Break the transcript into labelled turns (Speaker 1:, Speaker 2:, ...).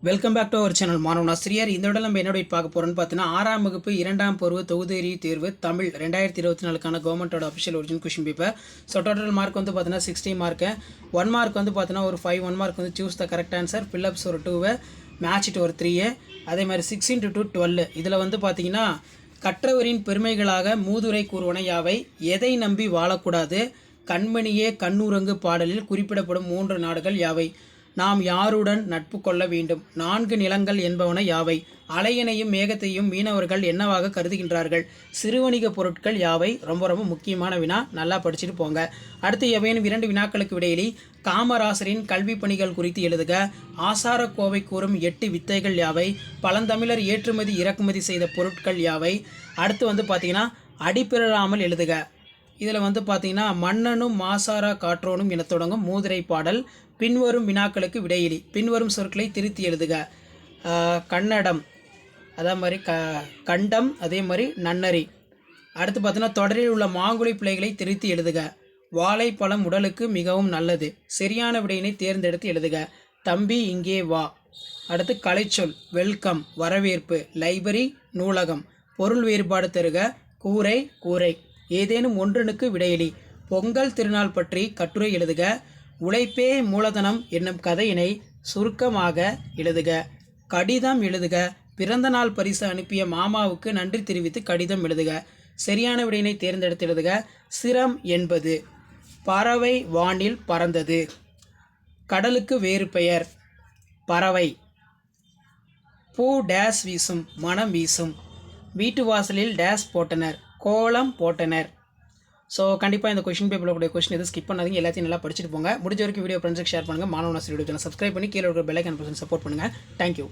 Speaker 1: Welcome back to our channel மாணவன் ஆசிரியர். இந்த விட நம்ம என்னோட பார்க்க போகிறோன்னு பார்த்தீங்கன்னா 6ஆம் வகுப்பு 2ஆம் பருவ தொகுதி தேர்வு தமிழ் 2024க்கான கவர்மெண்ட்டோட official original question paper. So total mark வந்து பார்த்தீங்கன்னா 60 மார்க்கு. 1 மார்க் வந்து பார்த்தீங்கன்னா ஒரு 5, 1 மார்க் வந்து choose the correct answer, fill-ups ஒரு 2, மேட்ச் இட் ஒரு 3, அதே மாதிரி 6 × 2 12. இதில் வந்து பார்த்தீங்கன்னா கற்றவரின் பெருமைகளாக மூதுரை கூறுவன யாவை, எதை நம்பி வாழக்கூடாது, கண்மணியே கண்ணுரங்கு பாடலில் குறிப்பிடப்படும் 3 நாடுகள் யாவை, நாம் யாருடன் நட்பு கொள்ள வேண்டும், 4 நிலங்கள் என்பவன யாவை, அலையனையும் மேகத்தையும் மீனவர்கள் என்னவாக கருதுகின்றார்கள், சிறுவணிக பொருட்கள் யாவை. ரொம்ப ரொம்ப முக்கியமான வினா, நல்லா படிச்சுட்டு போங்க. அடுத்து எவையேனும் 2 வினாக்களுக்கு விடையிலி காமராசரின் கல்வி பணிகள் குறித்து எழுதுக, ஆசார கோவை கூறும் 8 வித்தைகள் யாவை, பழந்தமிழர் ஏற்றுமதி இறக்குமதி செய்த பொருட்கள் யாவை. அடுத்து வந்து பார்த்தீங்கன்னா அடிப்பிறழாமல் எழுதுக. இதில் வந்து பார்த்தீங்கன்னா மன்னனும் மாசாரா காற்றோனும் என தொடங்கும் மூதுரை பாடல். பின்வரும் வினாக்களுக்கு விடையிலி பின்வரும் சொற்களை திருத்தி எழுதுக. கன்னடம், அதே மாதிரி கண்டம், அதே மாதிரி நன்னரி. அடுத்து பார்த்தீங்கன்னா தொடரில் உள்ள மாங்குழி பிள்ளைகளை திருத்தி எழுதுக. வாழைப்பழம் உடலுக்கு மிகவும் நல்லது. சரியான விடையினை தேர்ந்தெடுத்து எழுதுக. தம்பி இங்கே வா. அடுத்து கலைச்சொல் வெல்கம் வரவேற்பு, லைப்ரரி நூலகம். பொருள் வேறுபாடு தருக. கூரை கூரை. ஏதேனும் ஒன்றனுக்கு விடையிலி பொங்கல் திருநாள் பற்றி கட்டுரை எழுதுக. உழைப்பே மூலதனம் என்னும் கதையினை சுருக்கமாக எழுதுக. கடிதம் எழுதுக. பிறந்த நாள் பரிசு அனுப்பிய மாமாவுக்கு நன்றி தெரிவித்து கடிதம் எழுதுக. சரியான விடையினை தேர்ந்தெடுத்து எழுதுக. சிரம் என்பது பறவை வானில் பறந்தது. கடலுக்கு வேறு பெயர் பறவை. பூ டேஸ் வீசும் மனம் வீசும். வீட்டு வாசலில் டேஸ் போட்டனர் கோலம் போட்டனர். ஸோ கண்டிப்பாக இந்த கொஷின் பேப்பரில் கூடிய கொஷின் எதுவும் ஸ்கிப் பண்ணாதீங்க, எல்லாத்தையும் நல்லா படிச்சுட்டு போங்க. முடிஞ்ச வரைக்கும் வீடியோ ஃப்ரெண்ட்ஸுக்கு ஷேர் பண்ணுங்கள். மாணவன் ஆசிரியர் சேனல் சப்ஸ்கிரைப் பண்ணி கீழே இருக்கிற பெல் ஐகான் சப்போர்ட் பண்ணுங்கள். தேங்க்யூ.